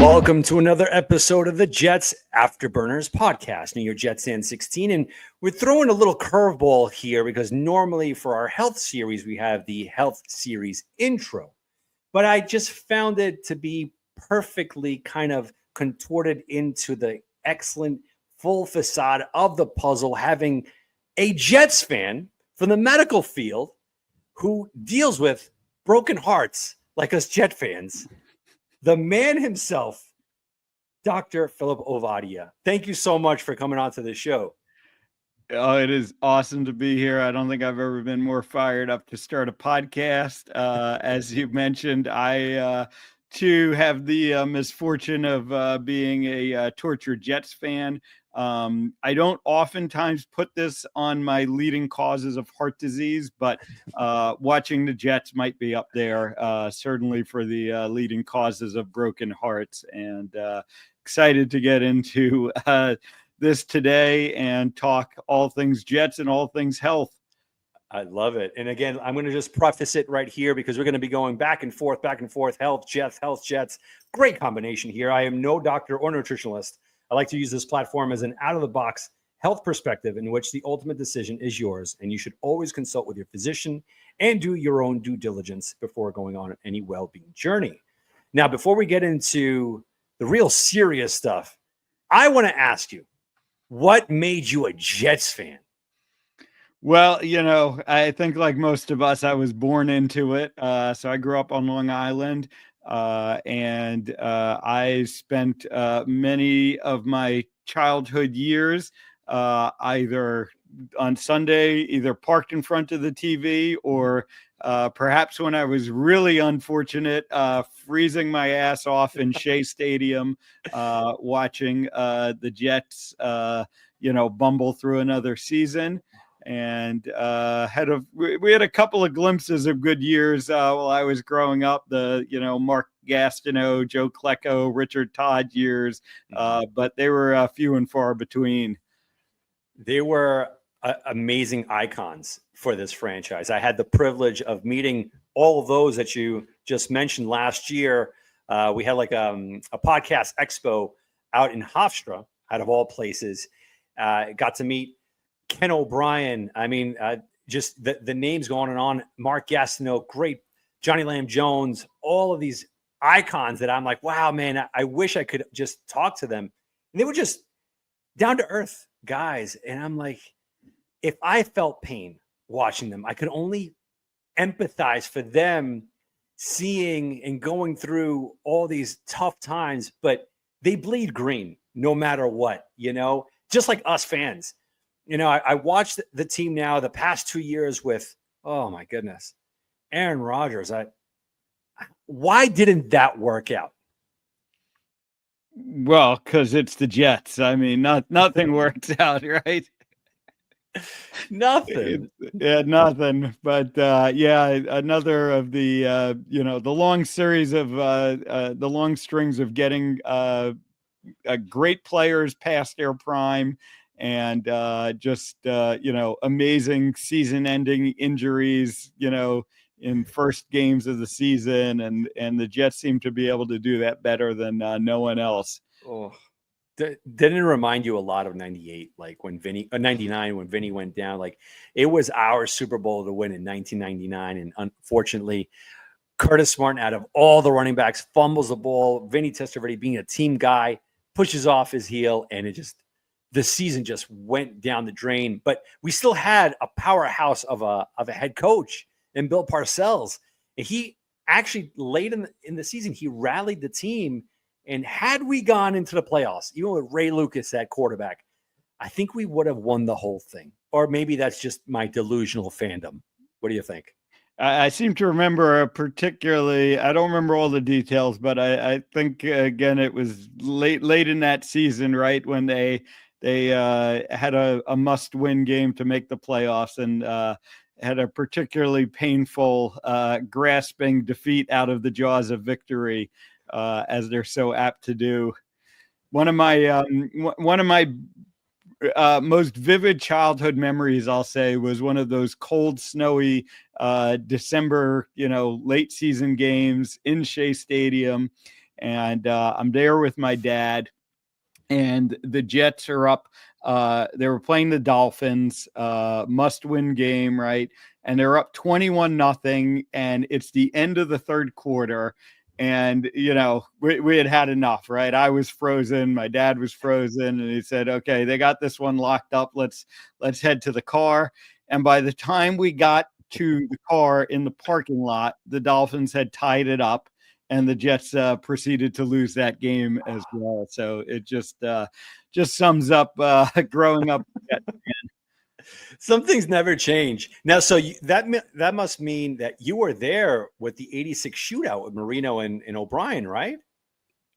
Welcome to another episode of the Jets Afterburners podcast. New York Jets fan 16, and we're throwing a little curveball here because normally for our health series we have the health series intro, but I just found it to be perfectly kind of contorted into the excellent full facade of the puzzle, having a Jets fan from the medical field who deals with broken hearts like us Jet fans. The man himself, Dr. Philip Ovadia. Thank you so much for coming on to the show. Oh, it is awesome to be here. I don't think I've ever been more fired up to start a podcast. As you mentioned, I too have the misfortune of being a tortured Jets fan. I don't oftentimes put this on my leading causes of heart disease, but watching the Jets might be up there, certainly for the leading causes of broken hearts. And excited to get into this today and talk all things Jets and all things health. I love it. And again, I'm going to just preface it right here because we're going to be going back and forth, health, Jets. Great combination here. I am no doctor or nutritionalist. I like to use this platform as an out-of-the-box health perspective in which the ultimate decision is yours, and you should always consult with your physician and do your own due diligence before going on any well-being journey. Now, before we get into the real serious stuff, I want to ask you, what made you a Jets fan? Well, I think like most of us, I was born into it. So I grew up on Long Island. And I spent many of my childhood years either on Sunday, either parked in front of the TV or perhaps when I was really unfortunate, freezing my ass off in Shea Stadium, watching the Jets, bumble through another season. And we had a couple of glimpses of good years while I was growing up. The Mark Gastineau, Joe Klecko, Richard Todd years, but they were few and far between. They were amazing icons for this franchise. I had the privilege of meeting all of those that you just mentioned last year. We had like a podcast expo out in Hofstra, out of all places. Got to meet Ken O'Brien. I mean, just the names going on. Mark Gastineau, great. Johnny Lamb Jones, all of these icons that I'm like, wow, man, I wish I could just talk to them. And they were just down to earth guys. And I'm like, if I felt pain watching them, I could only empathize for them seeing and going through all these tough times, but they bleed green no matter what, just like us fans. I watched the team now the past 2 years with, oh my goodness, Aaron Rodgers. Why didn't that work out? Well, because it's the Jets. I mean, nothing works out, right? Nothing. Yeah, nothing. But another of the the long series of the long strings of getting great players past their prime. And just amazing season-ending injuries, in first games of the season, and the Jets seem to be able to do that better than no one else. Oh, didn't it remind you a lot of '98, like when '99 when Vinny went down? Like it was our Super Bowl to win in 1999, and unfortunately, Curtis Martin, out of all the running backs, fumbles the ball. Vinny Testaverde, being a team guy, pushes off his heel, and the season just went down the drain. But we still had a powerhouse of a head coach in Bill Parcells. And he actually, late in the season, he rallied the team. And had we gone into the playoffs, even with Ray Lucas at quarterback, I think we would have won the whole thing. Or maybe that's just my delusional fandom. What do you think? I seem to remember particularly, I don't remember all the details, but I think, again, it was late in that season, right, when they had a must-win game to make the playoffs and had a particularly painful grasping defeat out of the jaws of victory, as they're so apt to do. One of my most vivid childhood memories, I'll say, was one of those cold, snowy December, late season games in Shea Stadium. and I'm there with my dad, and the Jets are up. They were playing the Dolphins, must-win game, right? And they're up 21-0, and it's the end of the third quarter. And, we had enough, right? I was frozen. My dad was frozen. And he said, okay, they got this one locked up. Let's head to the car. And by the time we got to the car in the parking lot, the Dolphins had tied it up, and the Jets proceeded to lose that game as well. So it just sums up growing up. Some things never change. Now, so that must mean that you were there with the '86 shootout with Marino and O'Brien, right?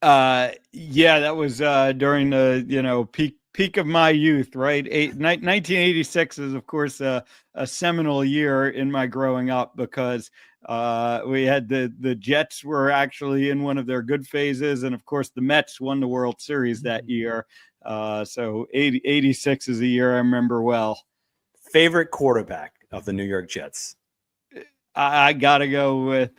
Yeah, that was during the peak of my youth, right? 1986 is, of course, a seminal year in my growing up, because we had the Jets were actually in one of their good phases, and of course the Mets won the World Series that year. So 86 is a year I remember well. Favorite quarterback of the New York Jets? I gotta go with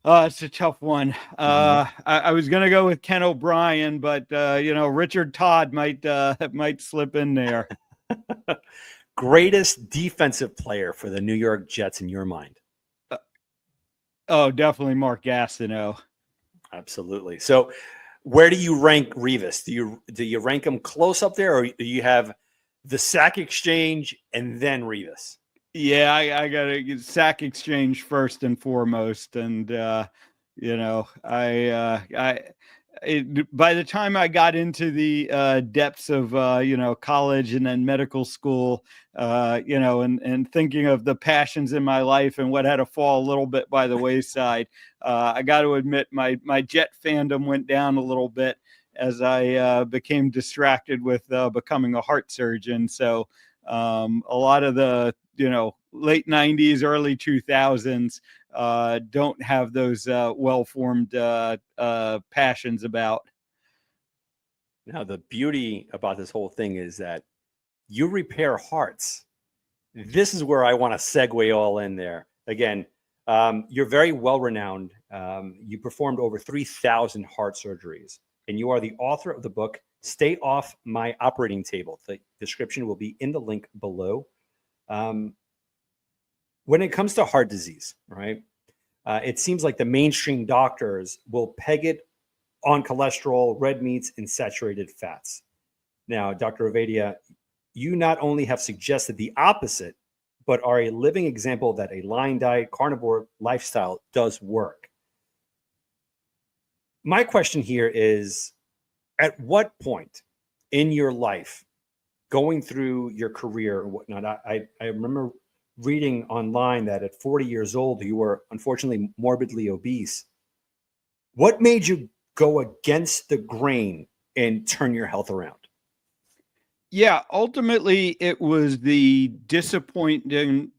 it's a tough one. I was gonna go with Ken O'Brien, but Richard Todd might slip in there. Greatest defensive player for the New York Jets in your mind? Oh, definitely Mark Gastineau. Absolutely. So, where do you rank Revis? Do you rank him close up there, or do you have the sack exchange and then Revis? Yeah, I got to sack exchange first and foremost, and by the time I got into the depths of college and then medical school, and thinking of the passions in my life and what had to fall a little bit by the wayside, I got to admit my Jet fandom went down a little bit as I became distracted with becoming a heart surgeon. So a lot of the late 90s, early 2000s don't have those well-formed passions about. Now, the beauty about this whole thing is that you repair hearts. This is where I want to segue all in there. Again, you're very well renowned. You performed over 3,000 heart surgeries, and you are the author of the book, Stay Off My Operating Table. The description will be in the link below. When it comes to heart disease, right, it seems like the mainstream doctors will peg it on cholesterol, red meats, and saturated fats. Now, Dr. Ovadia, you not only have suggested the opposite, but are a living example that a line diet, carnivore lifestyle does work. My question here is, at what point in your life, going through your career or whatnot, I remember reading online that at 40 years old, you were unfortunately morbidly obese. What made you go against the grain and turn your health around? Yeah, ultimately it was the disappointment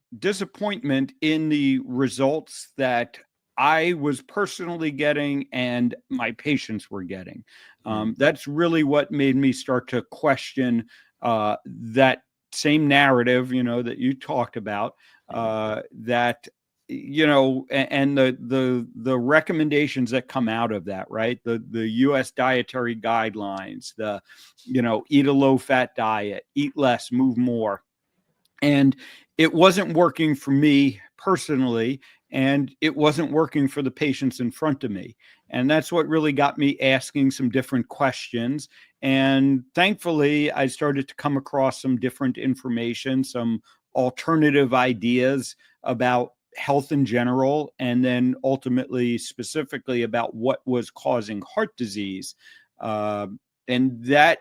in the results that I was personally getting and my patients were getting. That's really what made me start to question that same narrative, that you talked about, that and the recommendations that come out of that, right? The US dietary guidelines, the eat a low fat diet, eat less, move more. And it wasn't working for me personally, and it wasn't working for the patients in front of me. And that's what really got me asking some different questions. And thankfully, I started to come across some different information, some alternative ideas about health in general, and then ultimately, specifically about what was causing heart disease. And that,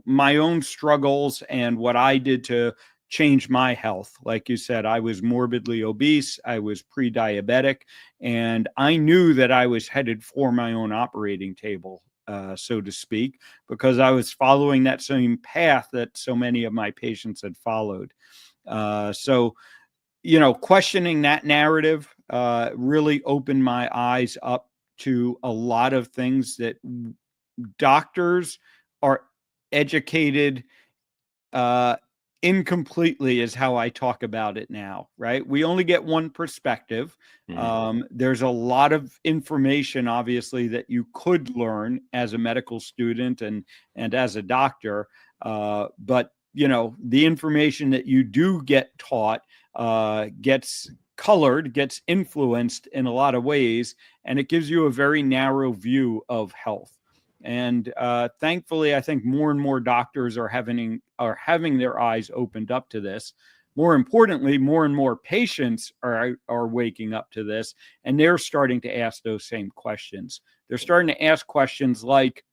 my own struggles and what I did to change my health. Like you said, I was morbidly obese, I was pre-diabetic, and I knew that I was headed for my own operating table, so to speak, because I was following that same path that so many of my patients had followed. So questioning that narrative really opened my eyes up to a lot of things that doctors are educated incompletely is how I talk about it now, right? We only get one perspective. There's a lot of information, obviously, that you could learn as a medical student and as a doctor. But, the information that you do get taught gets colored, gets influenced in a lot of ways, and it gives you a very narrow view of health. And thankfully, I think more and more doctors are having their eyes opened up to this. More importantly, more and more patients are waking up to this, and they're starting to ask those same questions. They're starting to ask questions like,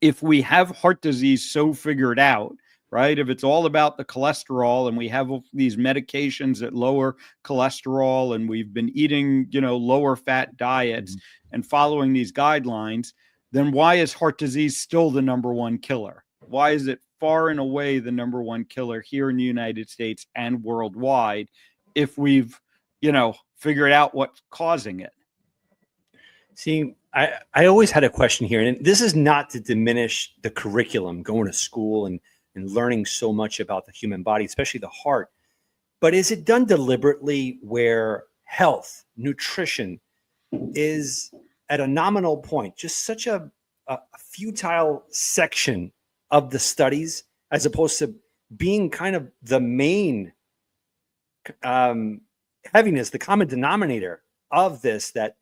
if we have heart disease so figured out, right? If it's all about the cholesterol and we have these medications that lower cholesterol and we've been eating, lower fat diets and following these guidelines, then why is heart disease still the number one killer? Why is it far and away the number one killer here in the United States and worldwide if we've, figured out what's causing it? See, I always had a question here, and this is not to diminish the curriculum, going to school and learning so much about the human body, especially the heart. But is it done deliberately where health, nutrition is at a nominal point, just such a futile section of the studies, as opposed to being kind of the main heaviness, the common denominator of this, that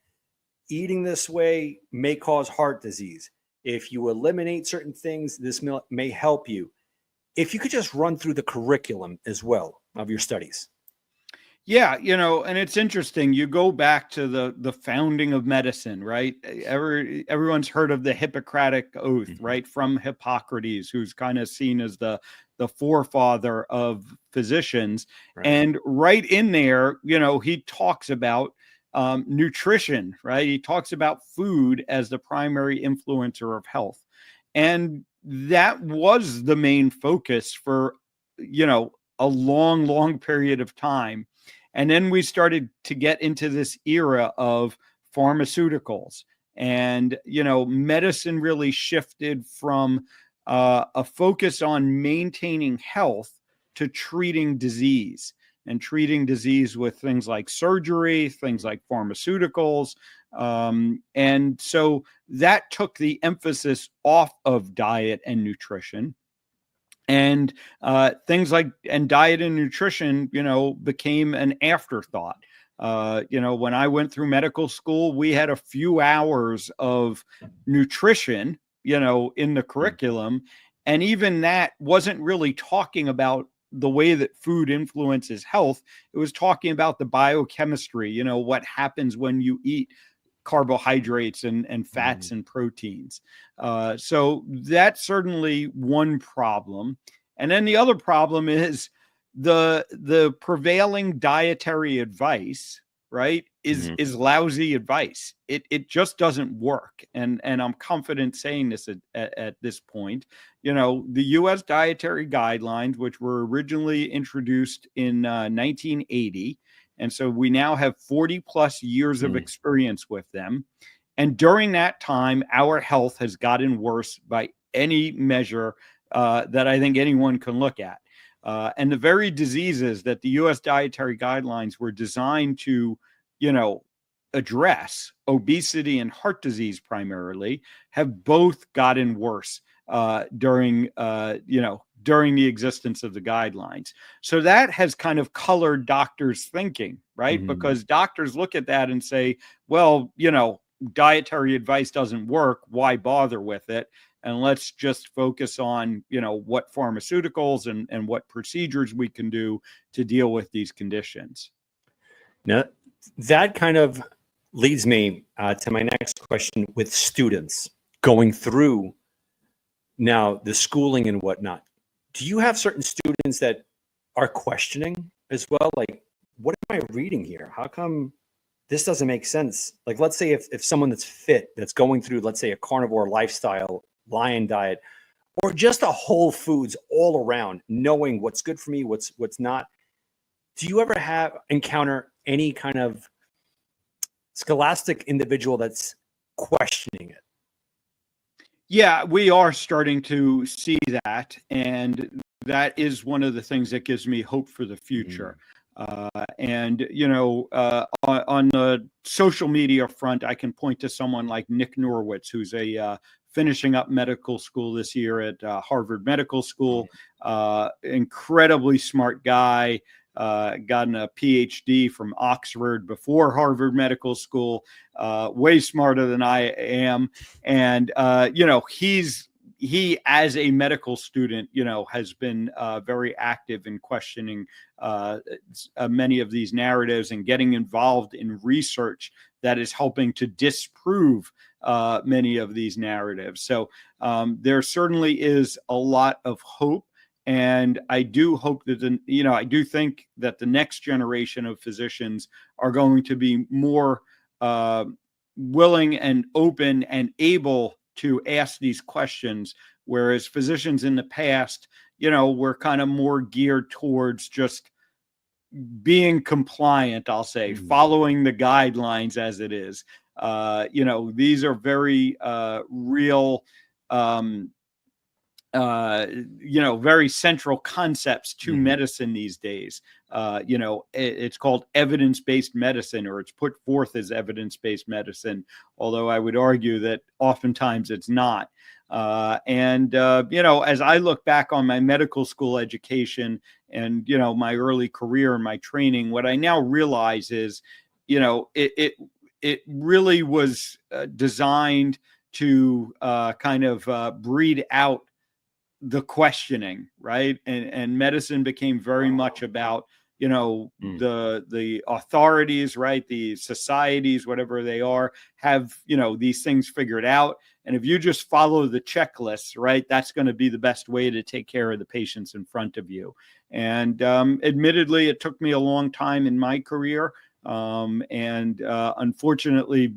eating this way may cause heart disease. If you eliminate certain things, this may help you. If you could just run through the curriculum as well of your studies. Yeah, and it's interesting. You go back to the founding of medicine, right? Everyone's heard of the Hippocratic Oath, right? From Hippocrates, who's kind of seen as the forefather of physicians. Right. And right in there, he talks about nutrition, right? He talks about food as the primary influencer of health. And that was the main focus for, a long, long period of time. And then we started to get into this era of pharmaceuticals, and, medicine really shifted from a focus on maintaining health to treating disease, and treating disease with things like surgery, things like pharmaceuticals. And so that took the emphasis off of diet and nutrition. And things like diet and nutrition, became an afterthought. When I went through medical school, we had a few hours of nutrition, in the curriculum. And even that wasn't really talking about the way that food influences health. It was talking about the biochemistry, what happens when you eat carbohydrates and fats and proteins. So that's certainly one problem. And then the other problem is the prevailing dietary advice, right, is lousy advice. It just doesn't work. And I'm confident saying this at this point. The U.S. dietary guidelines, which were originally introduced in 1980, and so we now have 40 plus years of experience with them. And during that time, our health has gotten worse by any measure that I think anyone can look at. And the very diseases that the U.S. dietary guidelines were designed to, address, obesity and heart disease primarily, have both gotten worse during the existence of the guidelines. So that has kind of colored doctors' thinking, right? Because doctors look at that and say, well, dietary advice doesn't work. Why bother with it? And let's just focus on, what pharmaceuticals and what procedures we can do to deal with these conditions. Now, that kind of leads me to my next question with students going through now the schooling and whatnot. Do you have certain students that are questioning as well? Like, what am I reading here? How come this doesn't make sense? Like, let's say if someone that's fit, that's going through, let's say, a carnivore lifestyle, lion diet, or just a whole foods all around, knowing what's good for me, what's not. Do you ever encounter any kind of scholastic individual that's questioning it? Yeah, we are starting to see that. And that is one of the things that gives me hope for the future. And, on the social media front, I can point to someone like Nick Norwitz, who's finishing up medical school this year at Harvard Medical School. Incredibly smart guy, gotten a PhD from Oxford before Harvard Medical School, way smarter than I am. And, he, as a medical student, has been very active in questioning many of these narratives and getting involved in research that is helping to disprove many of these narratives. So there certainly is a lot of hope. And I do hope that, I do think that the next generation of physicians are going to be more willing and open and able to ask these questions, whereas physicians in the past, were kind of more geared towards just being compliant, I'll say, following the guidelines as it is. These are very real, very central concepts to medicine these days. It's called evidence-based medicine, or it's put forth as evidence-based medicine, although I would argue that oftentimes it's not. As I look back on my medical school education and, my early career and my training, what I now realize is, it really was designed to breed out the questioning, right? And medicine became very much about, the authorities, right? The societies, whatever they are, have, these things figured out. And if you just follow the checklists, right, that's going to be the best way to take care of the patients in front of you. And admittedly, it took me a long time in my career. Unfortunately,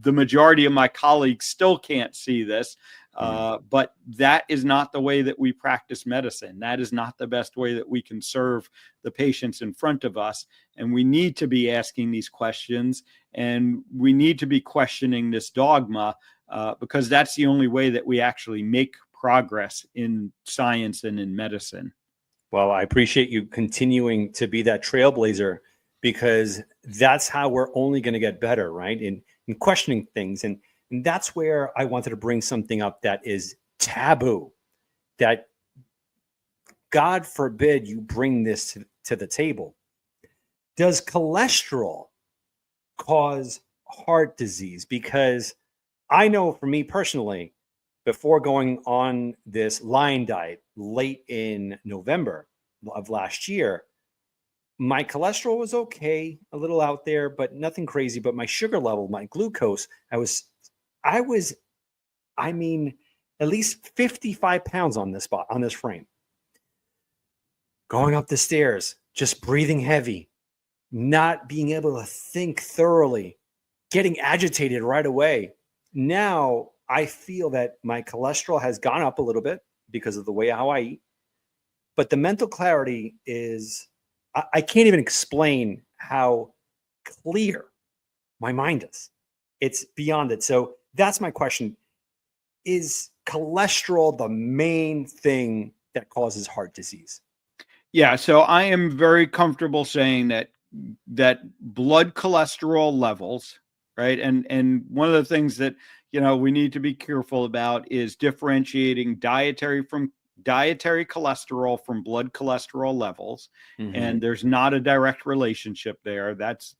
the majority of my colleagues still can't see this. But that is not the way that we practice medicine. That is not the best way that we can serve the patients in front of us. And we need to be asking these questions, and we need to be questioning this dogma, because that's the only way that we actually make progress in science and in medicine. Well, I appreciate you continuing to be that trailblazer, because that's how we're only going to get better, right? In questioning things. And that's where I wanted to bring something up that is taboo, that God forbid you bring this to the table. Does cholesterol cause heart disease? Because I know for me personally, before going on this lion diet late in November of last year, my cholesterol was okay, a little out there, but nothing crazy. But my sugar level, my glucose, I mean, at least 55 pounds on this frame. Going up the stairs, just breathing heavy, not being able to think thoroughly, getting agitated right away. Now I feel that my cholesterol has gone up a little bit because of the way how I eat. But the mental clarity is, I can't even explain how clear my mind is. It's beyond it. So that's my question. Is cholesterol the main thing that causes heart disease? Yeah, so I am very comfortable saying that blood cholesterol levels, right? And one of the things that, we need to be careful about is differentiating dietary cholesterol from blood cholesterol levels. And there's not a direct relationship there. That's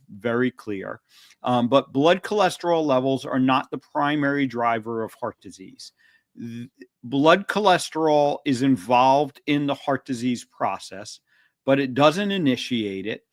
very clear. But blood cholesterol levels are not the primary driver of heart disease. Blood cholesterol is involved in the heart disease process, but it doesn't initiate it.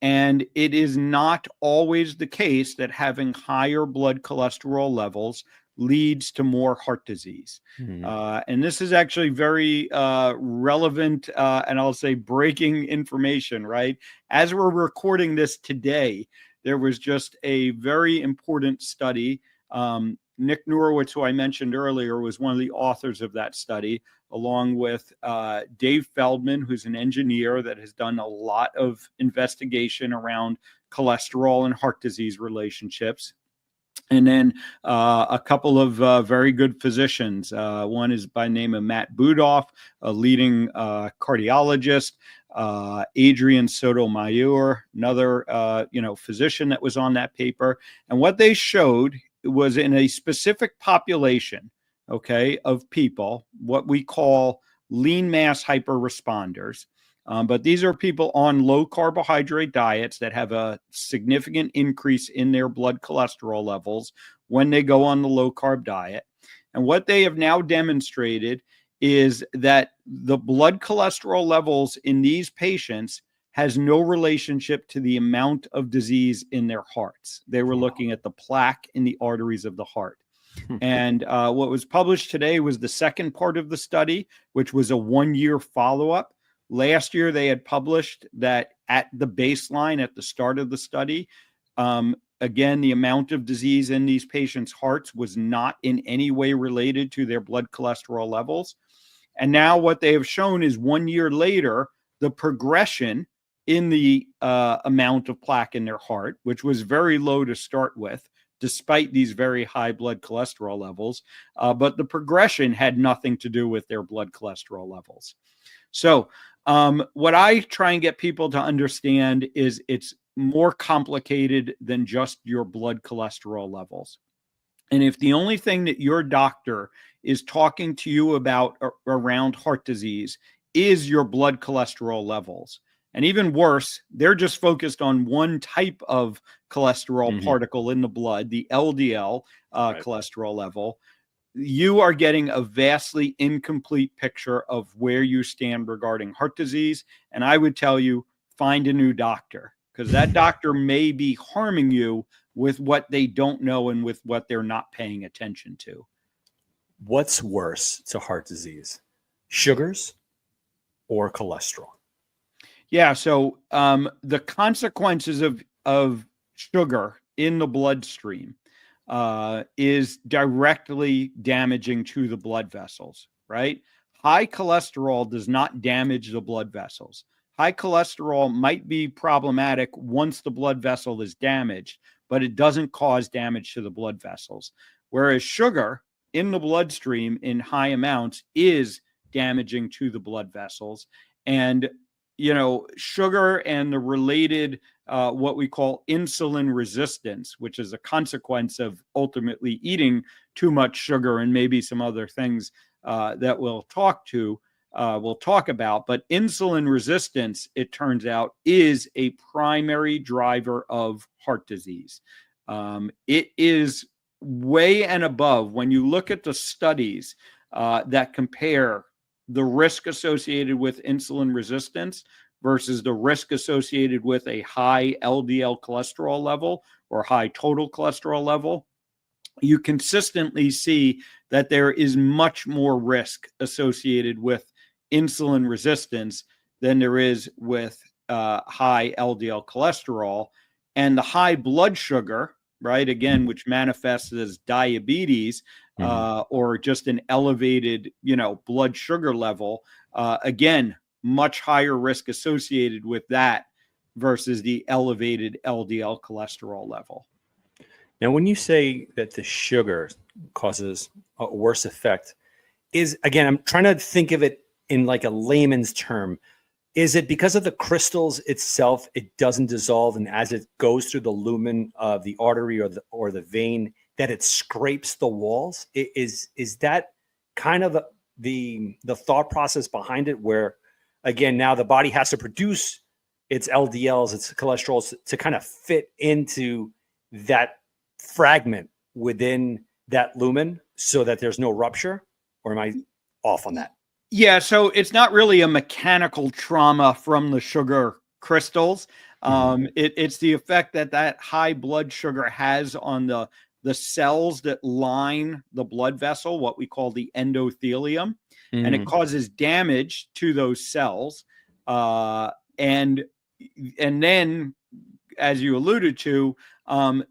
And it is not always the case that having higher blood cholesterol levels leads to more heart disease. And this is actually very relevant and I'll say breaking information, right? As we're recording this today, there was just a very important study. Nick Norwitz, who I mentioned earlier, was one of the authors of that study, along with Dave Feldman, who's an engineer that has done a lot of investigation around cholesterol and heart disease relationships. And then a couple of very good physicians. One is by name of Matt Budoff, a leading cardiologist. Adrian Sotomayor, another physician that was on that paper. And what they showed was in a specific population, okay, of people, what we call lean mass hyperresponders. But these are people on low carbohydrate diets that have a significant increase in their blood cholesterol levels when they go on the low carb diet. And what they have now demonstrated is that the blood cholesterol levels in these patients has no relationship to the amount of disease in their hearts. They were looking at the plaque in the arteries of the heart. And what was published today was the second part of the study, which was a 1-year follow-up. Last year, they had published that at the baseline, at the start of the study, again, the amount of disease in these patients' hearts was not in any way related to their blood cholesterol levels. And now what they have shown is 1 year later, the progression in the amount of plaque in their heart, which was very low to start with, despite these very high blood cholesterol levels. But the progression had nothing to do with their blood cholesterol levels. So what I try and get people to understand is it's more complicated than just your blood cholesterol levels. And if the only thing that your doctor is talking to you about around heart disease is your blood cholesterol levels, and even worse, they're just focused on one type of cholesterol particle in the blood, the LDL cholesterol level, you are getting a vastly incomplete picture of where you stand regarding heart disease. And I would tell you, find a new doctor, because that doctor may be harming you with what they don't know and with what they're not paying attention to. What's worse to heart disease, sugars or cholesterol? Yeah. So the consequences of sugar in the bloodstream is directly damaging to the blood vessels, right? High cholesterol does not damage the blood vessels. High cholesterol might be problematic once the blood vessel is damaged, but it doesn't cause damage to the blood vessels. Whereas sugar in the bloodstream in high amounts is damaging to the blood vessels. And, sugar and the related what we call insulin resistance, which is a consequence of ultimately eating too much sugar and maybe some other things that we'll talk about. But insulin resistance, it turns out, is a primary driver of heart disease. It is way and above when you look at the studies that compare the risk associated with insulin resistance versus the risk associated with a high LDL cholesterol level or high total cholesterol level. You consistently see that there is much more risk associated with insulin resistance than there is with high LDL cholesterol. And the high blood sugar, right, again, which manifests as diabetes or just an elevated, blood sugar level, again, much higher risk associated with that versus the elevated LDL cholesterol level. Now, when you say that the sugar causes a worse effect, again, I'm trying to think of it in like a layman's term. Is it because of the crystals itself, it doesn't dissolve, and as it goes through the lumen of the artery or the vein, that it scrapes the walls? Is that kind of the thought process behind it, where, again, now the body has to produce its LDLs, its cholesterols to kind of fit into that fragment within that lumen so that there's no rupture? Or am I off on that? Yeah, so it's not really a mechanical trauma from the sugar crystals. It's the effect that high blood sugar has on the cells that line the blood vessel, what we call the endothelium, and it causes damage to those cells. And then, as you alluded to,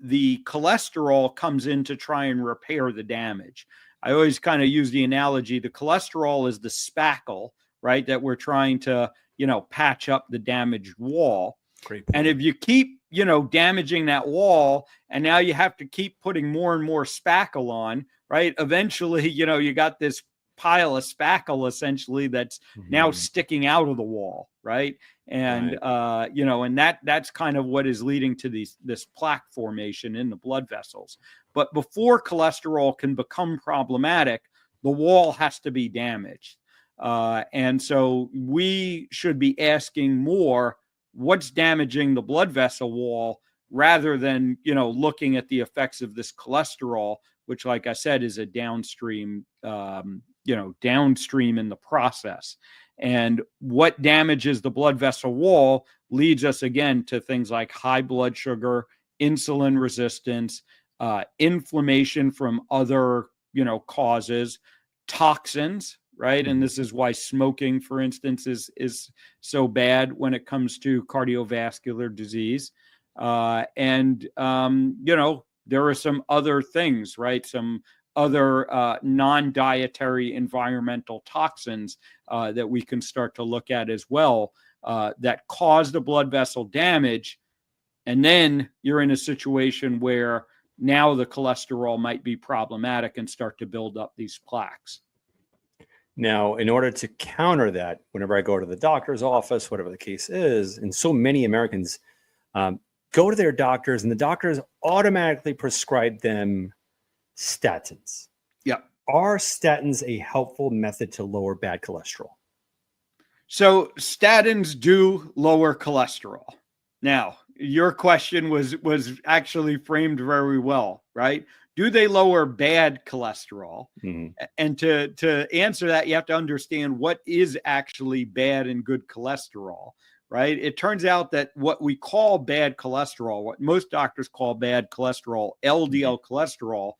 the cholesterol comes in to try and repair the damage. I always kind of use the analogy, the cholesterol is the spackle, right, that we're trying to, patch up the damaged wall. Great point. And if you keep, damaging that wall, and now you have to keep putting more and more spackle on, right? Eventually, you got this pile of spackle essentially that's now sticking out of the wall, right? And Right. And that's kind of what is leading to this plaque formation in the blood vessels. But before cholesterol can become problematic, the wall has to be damaged. And so we should be asking more, what's damaging the blood vessel wall, rather than, looking at the effects of this cholesterol, which, like I said, is a downstream, downstream in the process. And what damages the blood vessel wall leads us again to things like high blood sugar, insulin resistance, inflammation from other, causes, toxins, right? And this is why smoking, for instance, is so bad when it comes to cardiovascular disease. There are some other things, right? Some other non-dietary environmental toxins that we can start to look at as well, that cause the blood vessel damage. And then you're in a situation where now the cholesterol might be problematic and start to build up these plaques. Now, in order to counter that, whenever I go to the doctor's office, whatever the case is, and so many Americans go to their doctors, and the doctors automatically prescribe them statins. Yeah. Are statins a helpful method to lower bad cholesterol? So statins do lower cholesterol. Now, your question was actually framed very well, right? Do they lower bad cholesterol? And to answer that, you have to understand what is actually bad and good cholesterol, right? It turns out that what we call bad cholesterol, what most doctors call bad cholesterol, LDL cholesterol,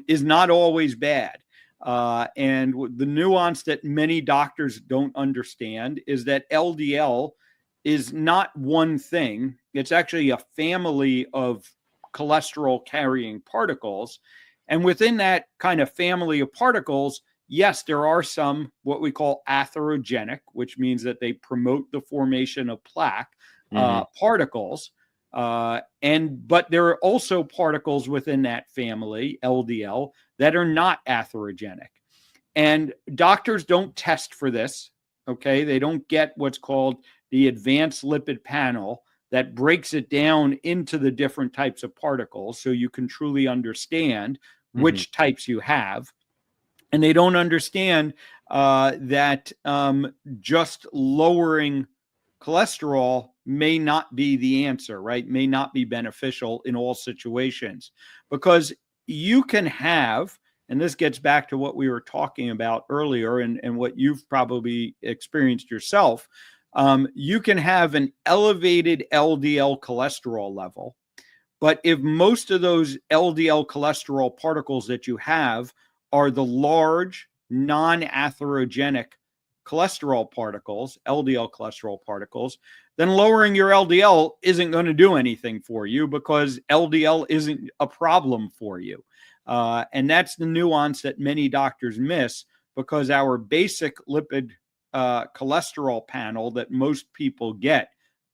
is not always bad. And the nuance that many doctors don't understand is that LDL is not one thing. It's actually a family of cholesterol carrying particles. And within that kind of family of particles, yes, there are some what we call atherogenic, which means that they promote the formation of plaque particles. But there are also particles within that family, LDL, that are not atherogenic. And doctors don't test for this. Okay. They don't get what's called the advanced lipid panel that breaks it down into the different types of particles, so you can truly understand which types you have. And they don't understand that just lowering cholesterol may not be the answer, right? May not be beneficial in all situations, because you can have, and this gets back to what we were talking about earlier and what you've probably experienced yourself. You can have an elevated LDL cholesterol level, but if most of those LDL cholesterol particles that you have are the large non-atherogenic cholesterol particles, LDL cholesterol particles, then lowering your LDL isn't going to do anything for you, because LDL isn't a problem for you. And that's the nuance that many doctors miss, because our basic lipid cholesterol panel that most people get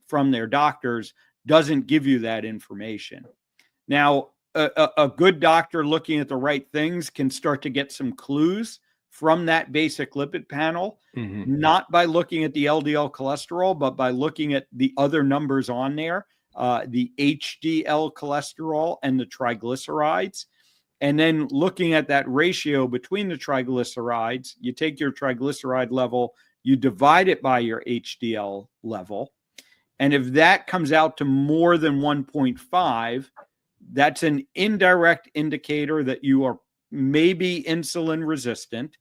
from their doctors doesn't give you that information. Now, a good doctor looking at the right things can start to get some clues from that basic lipid panel, not by looking at the LDL cholesterol, but by looking at the other numbers on there, the HDL cholesterol and the triglycerides. And then looking at that ratio between the triglycerides, you take your triglyceride level, you divide it by your HDL level. And if that comes out to more than 1.5, that's an indirect indicator that you are maybe insulin resistant,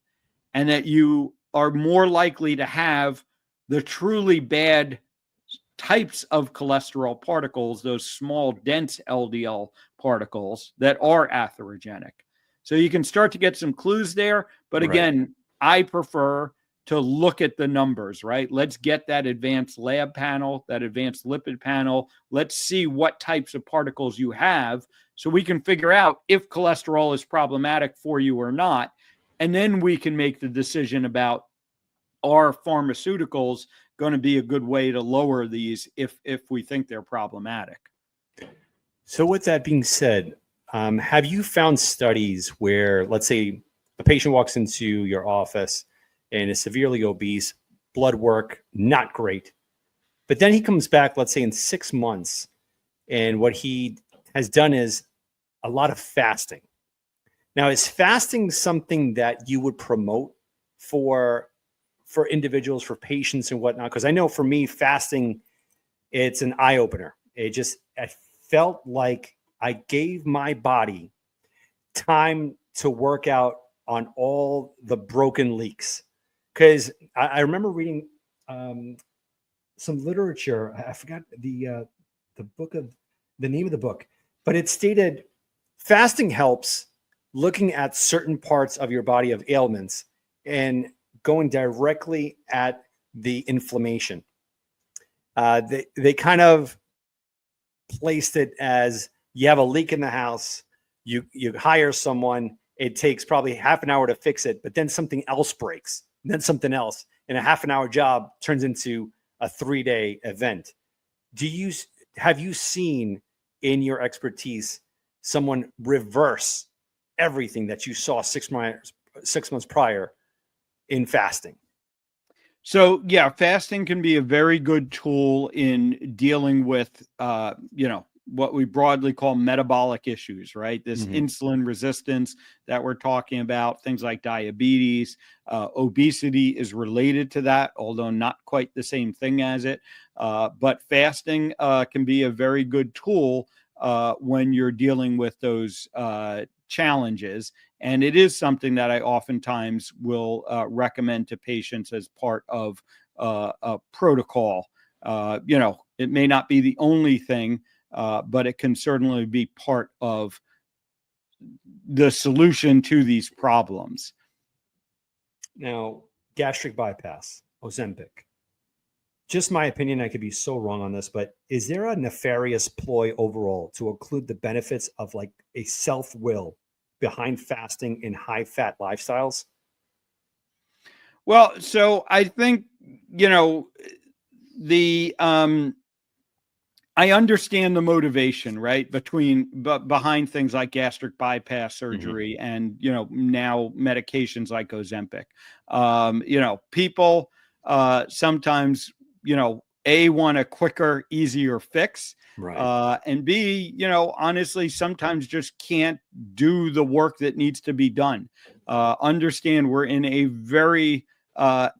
and that you are more likely to have the truly bad types of cholesterol particles, those small, dense LDL particles that are atherogenic. So you can start to get some clues there. But again, I prefer to look at the numbers, right? Let's get that advanced lab panel, that advanced lipid panel. Let's see what types of particles you have, so we can figure out if cholesterol is problematic for you or not. And then we can make the decision about, are pharmaceuticals going to be a good way to lower these if we think they're problematic? So with that being said, have you found studies where, let's say, a patient walks into your office and is severely obese, blood work, not great, but then he comes back, let's say in 6 months, and what he has done is a lot of fasting. Now, is fasting something that you would promote for individuals, for patients and whatnot? Because I know for me, fasting, it's an eye opener. I felt like I gave my body time to work out on all the broken leaks. Because I remember reading some literature. I forgot the name of the book, but it stated fasting helps looking at certain parts of your body of ailments and going directly at the inflammation. They kind of placed it as you have a leak in the house, you hire someone, it takes probably half an hour to fix it, but then something else breaks, and then something else, and a half an hour job turns into a 3-day event. Have you seen in your expertise someone reverse everything that you saw 6 months prior in fasting? So yeah, fasting can be a very good tool in dealing with, what we broadly call metabolic issues, right? This insulin resistance that we're talking about, things like diabetes, obesity is related to that, although not quite the same thing as it. But fasting can be a very good tool when you're dealing with those challenges. And it is something that I oftentimes will recommend to patients as part of a protocol. It may not be the only thing, but it can certainly be part of the solution to these problems. Now, gastric bypass, Ozempic. Just my opinion, I could be so wrong on this, but is there a nefarious ploy overall to include the benefits of like a self-will behind fasting in high-fat lifestyles? Well, so I think, the I understand the motivation, right, behind things like gastric bypass surgery and now medications like Ozempic. People sometimes A, want a quicker, easier fix, Right. and B, honestly, sometimes just can't do the work that needs to be done. Understand we're in a very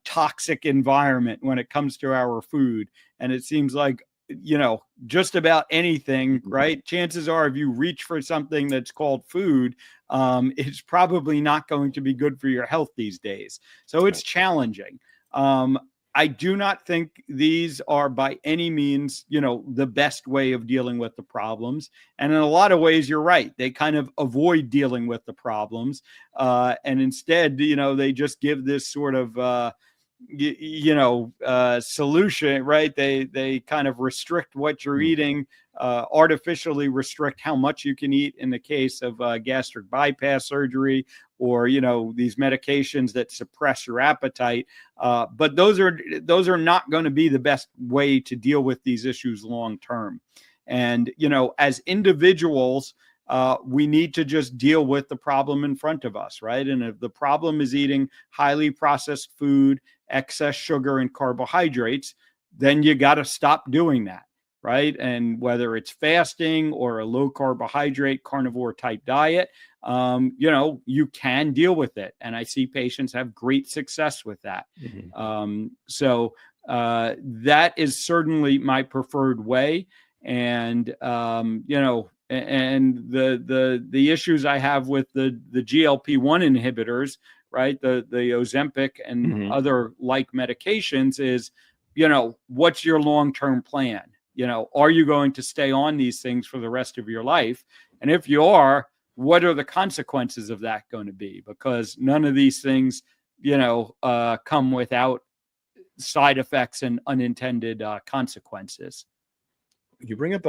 toxic environment when it comes to our food, and it seems like just about anything, right? Chances are if you reach for something that's called food, it's probably not going to be good for your health these days. So it's challenging. I do not think these are by any means, the best way of dealing with the problems. And in a lot of ways, you're right. They kind of avoid dealing with the problems. And instead, they just give this sort of, solution, right? They kind of restrict what you're eating, artificially restrict how much you can eat in the case of gastric bypass surgery, or these medications that suppress your appetite. But those are not going to be the best way to deal with these issues long term. And as individuals, we need to just deal with the problem in front of us, right? And if the problem is eating highly processed food, excess sugar and carbohydrates, then you got to stop doing that, right? And whether it's fasting or a low carbohydrate carnivore type diet, you can deal with it. And I see patients have great success with that. So that is certainly my preferred way. And, and the issues I have with the GLP-1 inhibitors, right, the Ozempic and other like medications is, what's your long-term plan? Are you going to stay on these things for the rest of your life? And if you are, what are the consequences of that going to be? Because none of these things, come without side effects and unintended consequences. You bring up,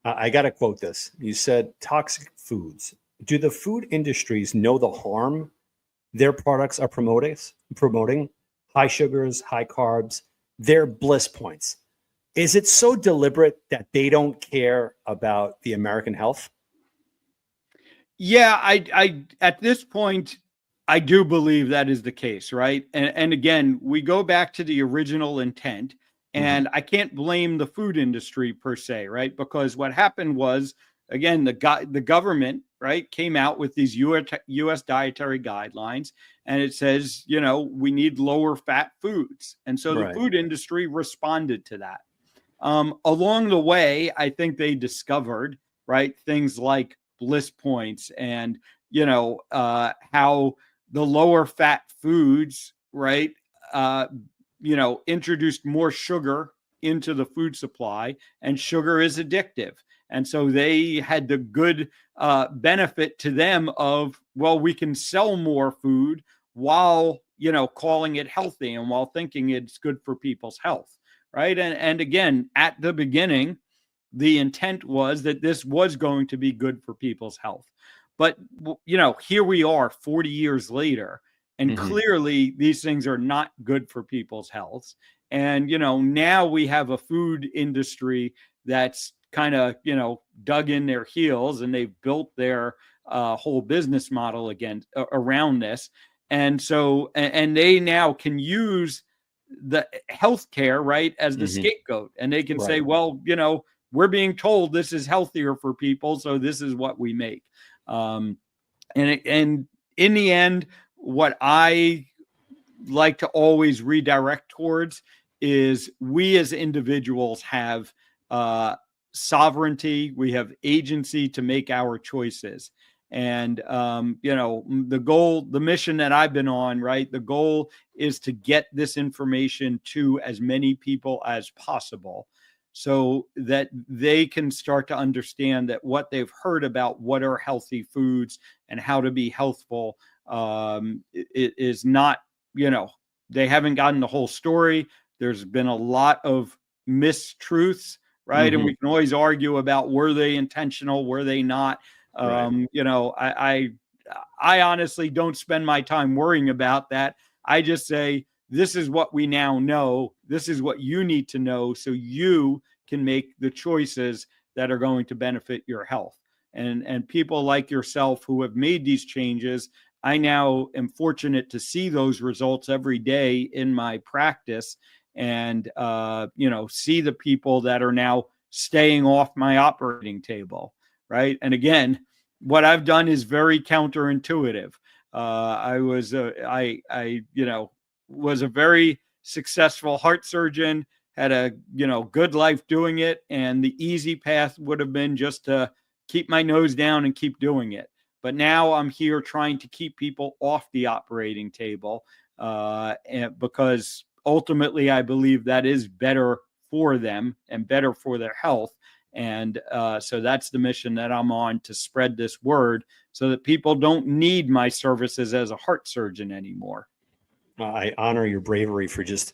I got to quote this. You said toxic foods. Do the food industries know the harm their products are promoting? high sugars, high carbs, they're bliss points. Is it so deliberate that they don't care about the American health? Yeah, I at this point, I do believe that is the case, right? And again, we go back to the original intent, Mm-hmm. and I can't blame the food industry per se, right? Because what happened was, again, the government, right, came out with these US dietary guidelines, and it says, we need lower fat foods. And so the Right. food industry responded to that. Along the way, I think they discovered, right, things like bliss points and, how the lower fat foods, right, introduced more sugar into the food supply, and sugar is addictive. And so they had the good benefit to them of, well, we can sell more food while, calling it healthy and while thinking it's good for people's health. Right. And again, at the beginning, the intent was that this was going to be good for people's health. But, here we are 40 years later, and Mm-hmm. clearly these things are not good for people's health. And, now we have a food industry that's kind of, dug in their heels, and they've built their whole business model again around this. And so, and they now can use the healthcare, right, as the Mm-hmm. scapegoat. And they can say, Right. well, we're being told this is healthier for people, so this is what we make. Um, and in the end, what I like to always redirect towards is we as individuals have sovereignty, we have agency to make our choices. And, the mission that I've been on, right, the goal is to get this information to as many people as possible so that they can start to understand that what they've heard about what are healthy foods and how to be healthful it is not, they haven't gotten the whole story. There's been a lot of mistruths, right? And Mm-hmm. we can always argue about, were they intentional, were they not? Right. I honestly don't spend my time worrying about that. I just say, this is what we now know. This is what you need to know so you can make the choices that are going to benefit your health. And people like yourself who have made these changes, I now am fortunate to see those results every day in my practice, and see the people that are now staying off my operating table, right? And again, what I've done is very counterintuitive. I was was a very successful heart surgeon, had a good life doing it, and the easy path would have been just to keep my nose down and keep doing it. But now I'm here trying to keep people off the operating table, and because ultimately I believe that is better for them and better for their health. And so that's the mission that I'm on, to spread this word so that people don't need my services as a heart surgeon anymore. I honor your bravery for just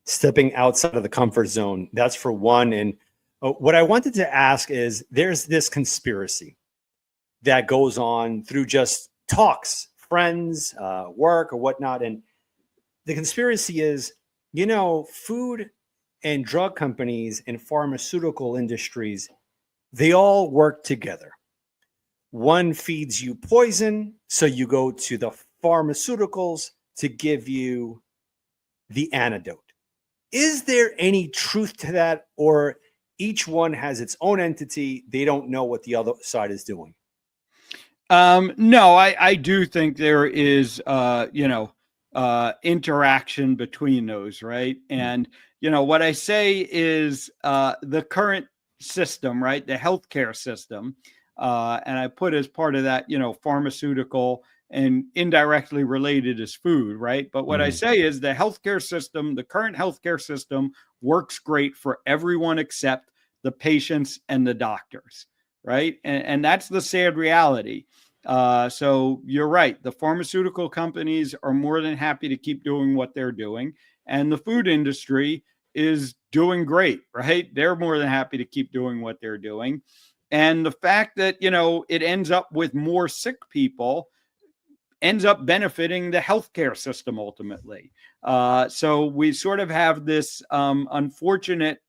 stepping outside of the comfort zone. That's for one. And what I wanted to ask is, there's this conspiracy that goes on through just talks, friends, work, or whatnot. And the conspiracy is, food and drug companies and pharmaceutical industries, they all work together. One feeds you poison, so you go to the pharmaceuticals to give you the antidote. Is there any truth to that, or each one has its own entity? They don't know what the other side is doing. No, I do think there is, interaction between those, right? And, what I say is the current system, right? The healthcare system, and I put as part of that, pharmaceutical and indirectly related as food, right? But what I Mhm. say is the healthcare system, the current healthcare system works great for everyone except the patients and the doctors, right? And that's the sad reality. So you're right. The pharmaceutical companies are more than happy to keep doing what they're doing. And the food industry is doing great, right? They're more than happy to keep doing what they're doing. And the fact that, it ends up with more sick people ends up benefiting the healthcare system ultimately. So we sort of have this unfortunate,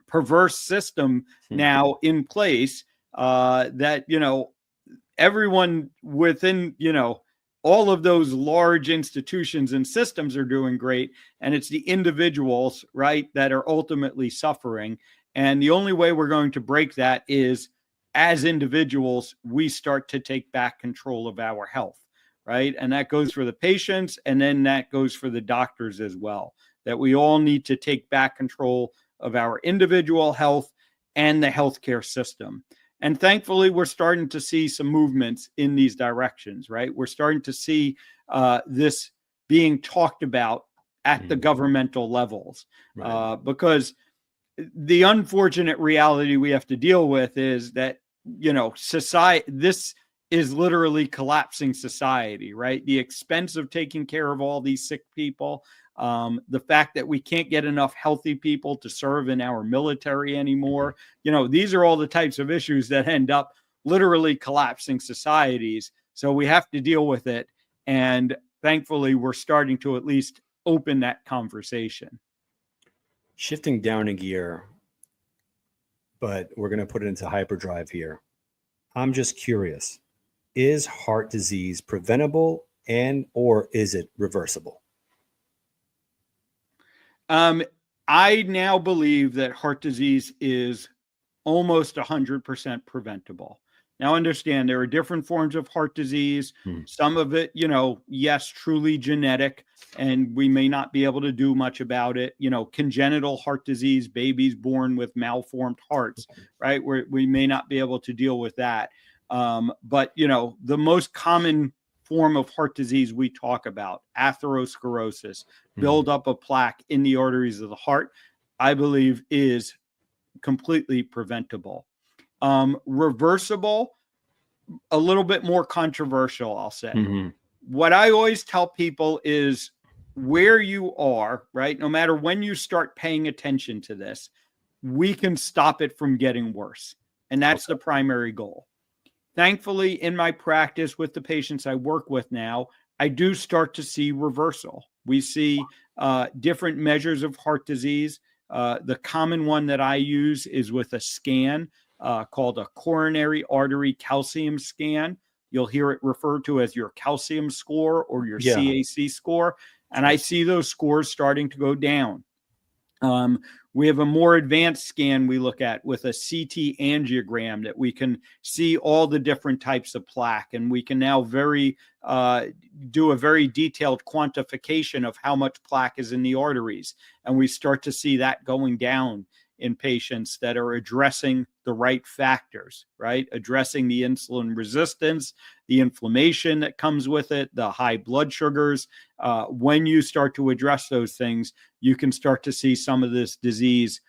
perverse system now in place that, everyone within, all of those large institutions and systems are doing great. And it's the individuals, right, that are ultimately suffering. And the only way we're going to break that is as individuals, we start to take back control of our health, right? And that goes for the patients, and then that goes for the doctors as well, that we all need to take back control of our individual health and the healthcare system. And thankfully, we're starting to see some movements in these directions, right? We're starting to see this being talked about at the governmental levels, because the unfortunate reality we have to deal with is that, society, this is literally collapsing society, right? The expense of taking care of all these sick people, the fact that we can't get enough healthy people to serve in our military anymore. These are all the types of issues that end up literally collapsing societies. So we have to deal with it. And thankfully, we're starting to at least open that conversation. Shifting down a gear, but we're going to put it into hyperdrive here. I'm just curious, is heart disease preventable or is it reversible? I now believe that heart disease is almost 100% preventable. Now, understand there are different forms of heart disease. Some of it, yes, truly genetic, and we may not be able to do much about it. Congenital heart disease, babies born with malformed hearts, right? We may not be able to deal with that. But, the most common form of heart disease we talk about, atherosclerosis, buildup of plaque in the arteries of the heart, I believe is completely preventable. Reversible, a little bit more controversial, I'll say. What I always tell people is where you are, right? No matter when you start paying attention to this, we can stop it from getting worse. And that's the primary goal. Thankfully, in my practice with the patients I work with now, I do start to see reversal. We see different measures of heart disease. The common one that I use is with a scan called a coronary artery calcium scan. You'll hear it referred to as your calcium score or your CAC score. And I see those scores starting to go down. We have a more advanced scan we look at with a CT angiogram that we can see all the different types of plaque. And we can now do a very detailed quantification of how much plaque is in the arteries. And we start to see that going down in patients that are addressing the right factors, right? Addressing the insulin resistance, the inflammation that comes with it, the high blood sugars. When you start to address those things, you can start to see some of this disease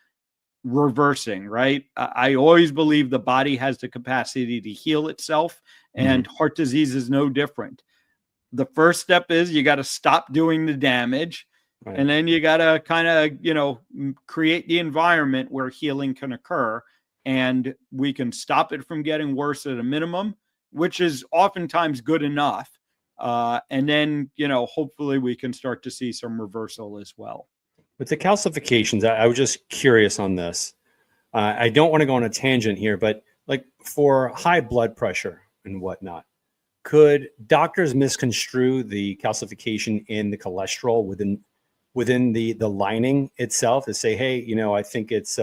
reversing, right? I always believe the body has the capacity to heal itself, and heart disease is no different. The first step is you got to stop doing the damage. Right. And then you got to kind of, create the environment where healing can occur, and we can stop it from getting worse at a minimum, which is oftentimes good enough. And then, hopefully we can start to see some reversal as well. With the calcifications, I was just curious on this. I don't want to go on a tangent here, but like for high blood pressure and whatnot, could doctors misconstrue the calcification in the cholesterol within the lining itself to say, hey, I think it's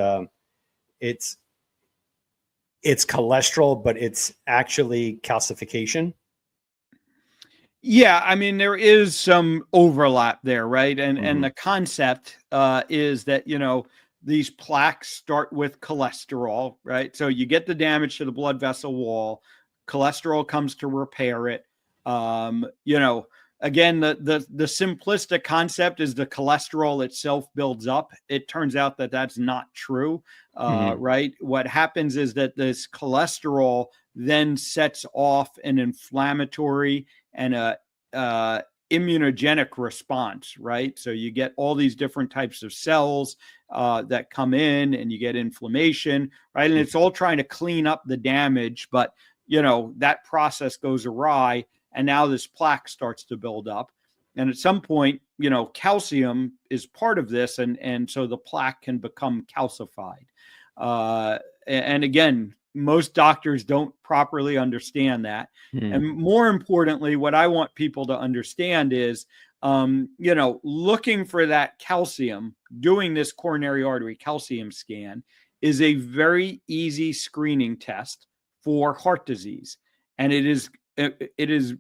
cholesterol, but it's actually calcification? Yeah, I mean, there is some overlap there, right? And the concept is that, these plaques start with cholesterol, right? So you get the damage to the blood vessel wall, cholesterol comes to repair it. Again, the simplistic concept is the cholesterol itself builds up. It turns out that that's not true, right? What happens is that this cholesterol then sets off an inflammatory and a immunogenic response, right? So you get all these different types of cells that come in, and you get inflammation, right? And it's all trying to clean up the damage, but that process goes awry. and now this plaque starts to build up. And at some point, calcium is part of this, and so the plaque can become calcified. And again, most doctors don't properly understand that. And more importantly, what I want people to understand is, looking for that calcium, doing this coronary artery calcium scan is a very easy screening test for heart disease. And it is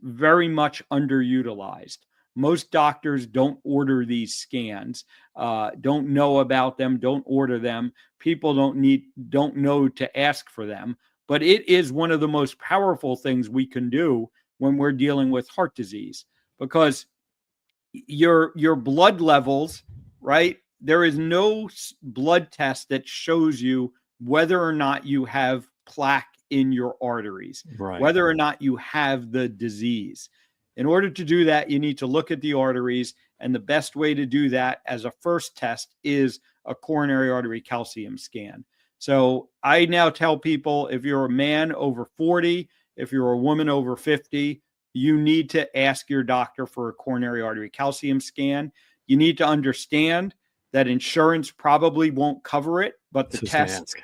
very much underutilized. Most doctors don't order these scans, don't know about them, don't order them. People don't know to ask for them. But it is one of the most powerful things we can do when we're dealing with heart disease, because your blood levels, right? There is no blood test that shows you whether or not you have plaque in your arteries, Right. whether or not you have the disease. In order to do that, you need to look at the arteries, and the best way to do that as a first test is a coronary artery calcium scan. So I now tell people, if you're a man over 40, if you're a woman over 50, you need to ask your doctor for a coronary artery calcium scan. You need to understand that insurance probably won't cover it, but the test,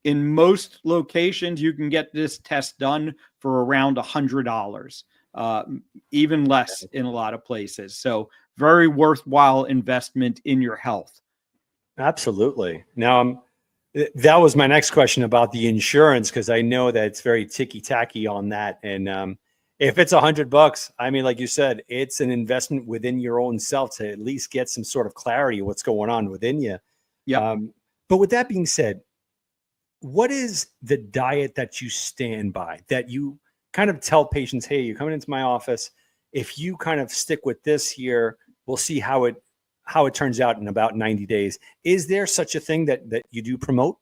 in most locations, you can get this test done for around $100. Even less in a lot of places. So very worthwhile investment in your health. Absolutely. Now, that was my next question about the insurance, because I know that it's very ticky-tacky on that. And if it's $100, I mean, like you said, it's an investment within your own self to at least get some sort of clarity of what's going on within you. Yeah. But with that being said, what is the diet that you stand by, that you kind of tell patients, hey, you're coming into my office, if you kind of stick with this here, we'll see how it turns out in about 90 days. Is there such a thing that you do promote?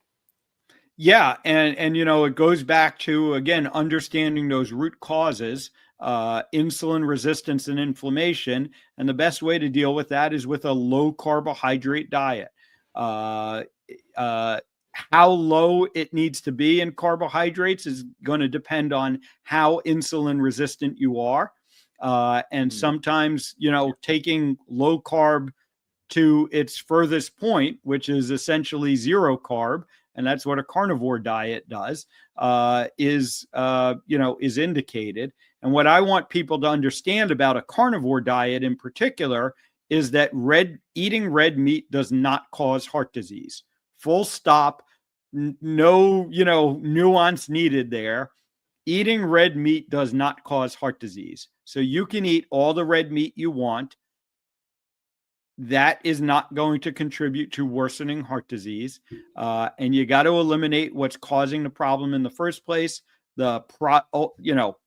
Yeah. And it goes back to, again, understanding those root causes, insulin resistance and inflammation. And the best way to deal with that is with a low carbohydrate diet. How low it needs to be in carbohydrates is going to depend on how insulin resistant you are. And sometimes, taking low carb to its furthest point, which is essentially zero carb, and that's what a carnivore diet does, is indicated. And what I want people to understand about a carnivore diet in particular is that eating red meat does not cause heart disease. Full stop. No, nuance needed there. Eating red meat does not cause heart disease. So you can eat all the red meat you want. That is not going to contribute to worsening heart disease. And you got to eliminate what's causing the problem in the first place. The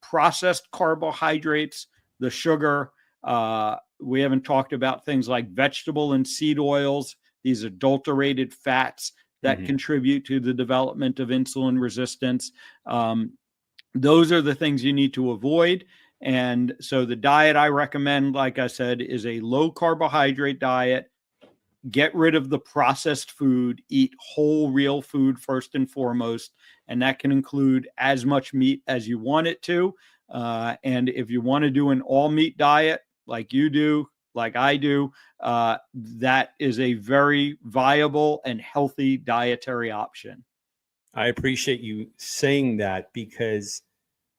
processed carbohydrates, the sugar. We haven't talked about things like vegetable and seed oils, these adulterated fats that contribute to the development of insulin resistance. Those are the things you need to avoid. And so the diet I recommend, like I said, is a low carbohydrate diet. Get rid of the processed food, eat whole, real food first and foremost. And that can include as much meat as you want it to. And if you want to do an all meat diet like you do, like I do, that is a very viable and healthy dietary option. I appreciate you saying that, because,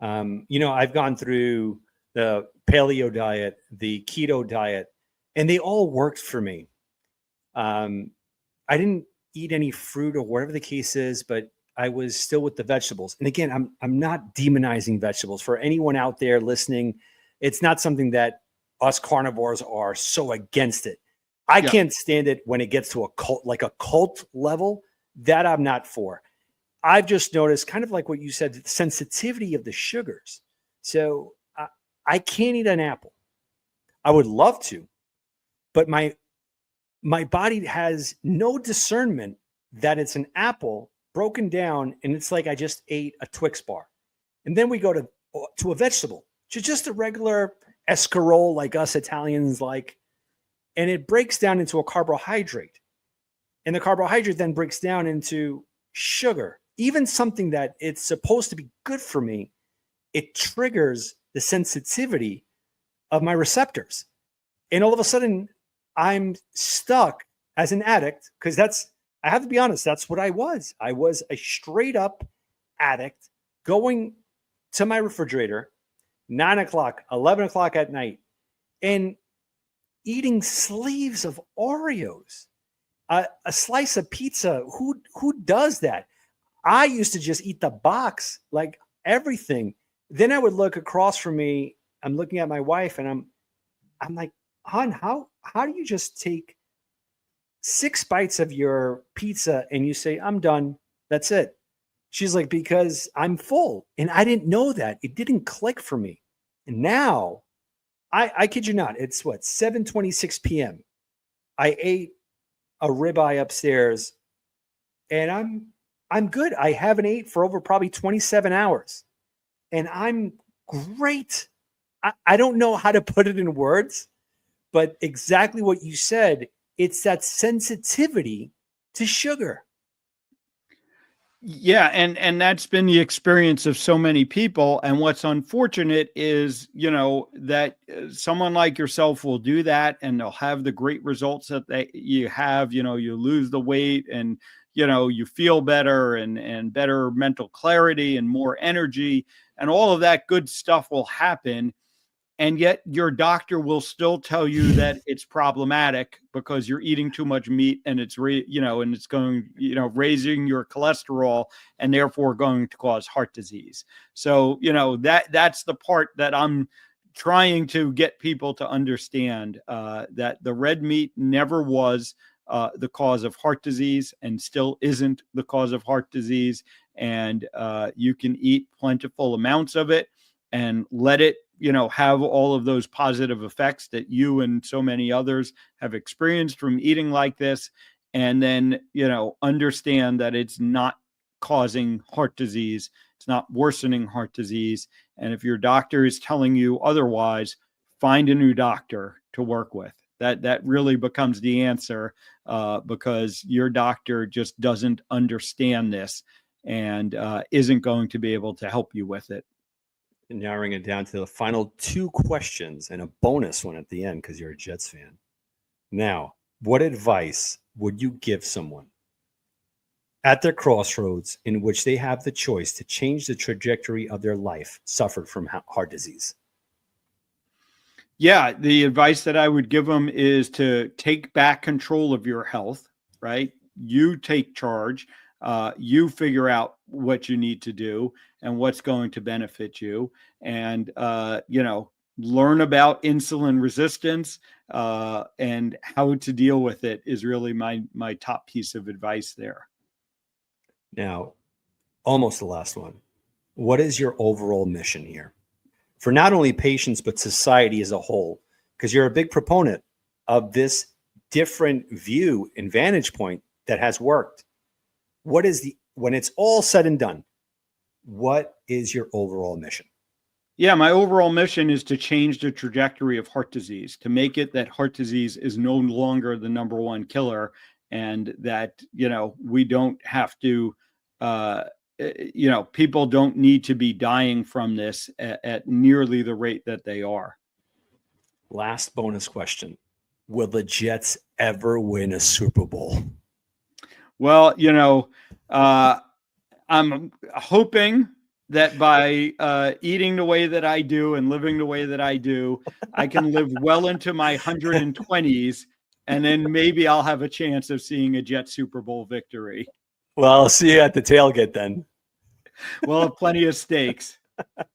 I've gone through the paleo diet, the keto diet, and they all worked for me. I didn't eat any fruit or whatever the case is, but I was still with the vegetables. And again, I'm not demonizing vegetables. For anyone out there listening, it's not something that us carnivores are so against it. I can't stand it when it gets to a cult level. That I'm not for. I've just noticed, kind of like what you said, the sensitivity of the sugars. So I can't eat an apple. I would love to, but my body has no discernment that it's an apple broken down, and it's like I just ate a Twix bar. And then we go to a vegetable, just a regular escarole like us Italians like, and it breaks down into a carbohydrate. And the carbohydrate then breaks down into sugar. Even something that it's supposed to be good for me, it triggers the sensitivity of my receptors. And all of a sudden, I'm stuck as an addict because I have to be honest, that's what I was. I was a straight up addict going to my refrigerator, 9 o'clock, 11 o'clock at night, and eating sleeves of Oreos, a slice of pizza. Who does that? I used to just eat the box, like everything. Then I would look across from me. I'm looking at my wife, and I'm like, hon, how do you just take 6 bites of your pizza and you say, I'm done. That's it. She's like, because I'm full. And I didn't know that. It didn't click for me. And now, I kid you not, it's what, 7:26 p.m. I ate a ribeye upstairs, and I'm good. I haven't ate for over probably 27 hours. And I'm great. I don't know how to put it in words, but exactly what you said, it's that sensitivity to sugar. Yeah, and that's been the experience of so many people. And what's unfortunate is, that someone like yourself will do that, and they'll have the great results that you have. You lose the weight, and you feel better, and better mental clarity and more energy, and all of that good stuff will happen. And yet your doctor will still tell you that it's problematic because you're eating too much meat, and it's and it's going, raising your cholesterol, and therefore going to cause heart disease. So, that's the part that I'm trying to get people to understand, that the red meat never was the cause of heart disease, and still isn't the cause of heart disease. And you can eat plentiful amounts of it and let it have all of those positive effects that you and so many others have experienced from eating like this. And then, understand that it's not causing heart disease. It's not worsening heart disease. And if your doctor is telling you otherwise, find a new doctor to work with. That really becomes the answer, because your doctor just doesn't understand this, and isn't going to be able to help you with it. Narrowing it down to the final 2 questions and a bonus one at the end because you're a Jets fan. Now, what advice would you give someone at their crossroads in which they have the choice to change the trajectory of their life suffered from heart disease? Yeah, the advice that I would give them is to take back control of your health, right? You take charge. You figure out what you need to do and what's going to benefit you, and learn about insulin resistance, and how to deal with it is really my top piece of advice there. Now, almost the last one. What is your overall mission here for not only patients but society as a whole? Because you're a big proponent of this different view and vantage point that has worked. When it's all said and done, what is your overall mission? Yeah, my overall mission is to change the trajectory of heart disease, to make it that heart disease is no longer the number one killer, and that, we don't have to, people don't need to be dying from this at nearly the rate that they are. Last bonus question. Will the Jets ever win a Super Bowl? Well, I'm hoping that by eating the way that I do and living the way that I do, I can live well into my 120s, and then maybe I'll have a chance of seeing a Jet Super Bowl victory. Well, I'll see you at the tailgate then. We'll have plenty of steaks.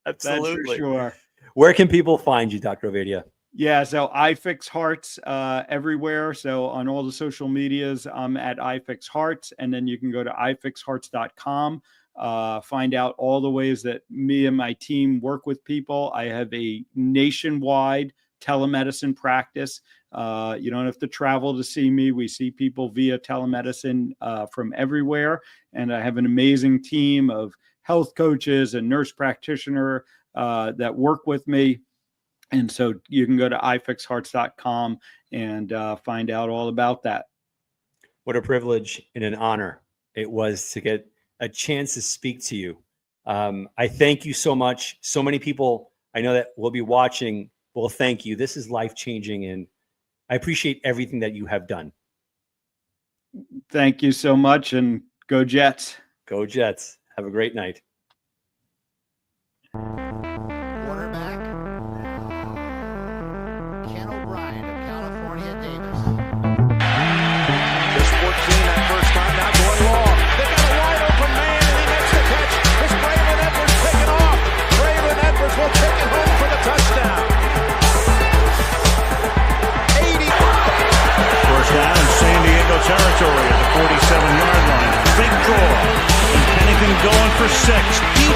Absolutely. That's for sure. Where can people find you, Dr. Ovadia? Yeah, so iFix Hearts everywhere. So on all the social medias, I'm at iFix Hearts, and then you can go to ifixhearts.com. Find out all the ways that me and my team work with people. I have a nationwide telemedicine practice. You don't have to travel to see me. We see people via telemedicine from everywhere. And I have an amazing team of health coaches and nurse practitioner that work with me. And so you can go to ifixhearts.com and find out all about that. What a privilege and an honor it was to get a chance to speak to you. I thank you so much. So many people I know that we'll be watching. Well, thank you. This is life-changing, and I appreciate everything that you have done. Thank you so much, and go Jets. Go Jets. Have a great night. Quarterback, Ken O'Brien of California Davis. Just 14 that first time, now going long. They got a wide open man, and he makes the catch. It's Braylon Edwards taking off. Braylon Edwards will take it home for the touchdown. 80. First down in San Diego territory at the 47-yard line. Big draw. And Pennington going for 6. Deep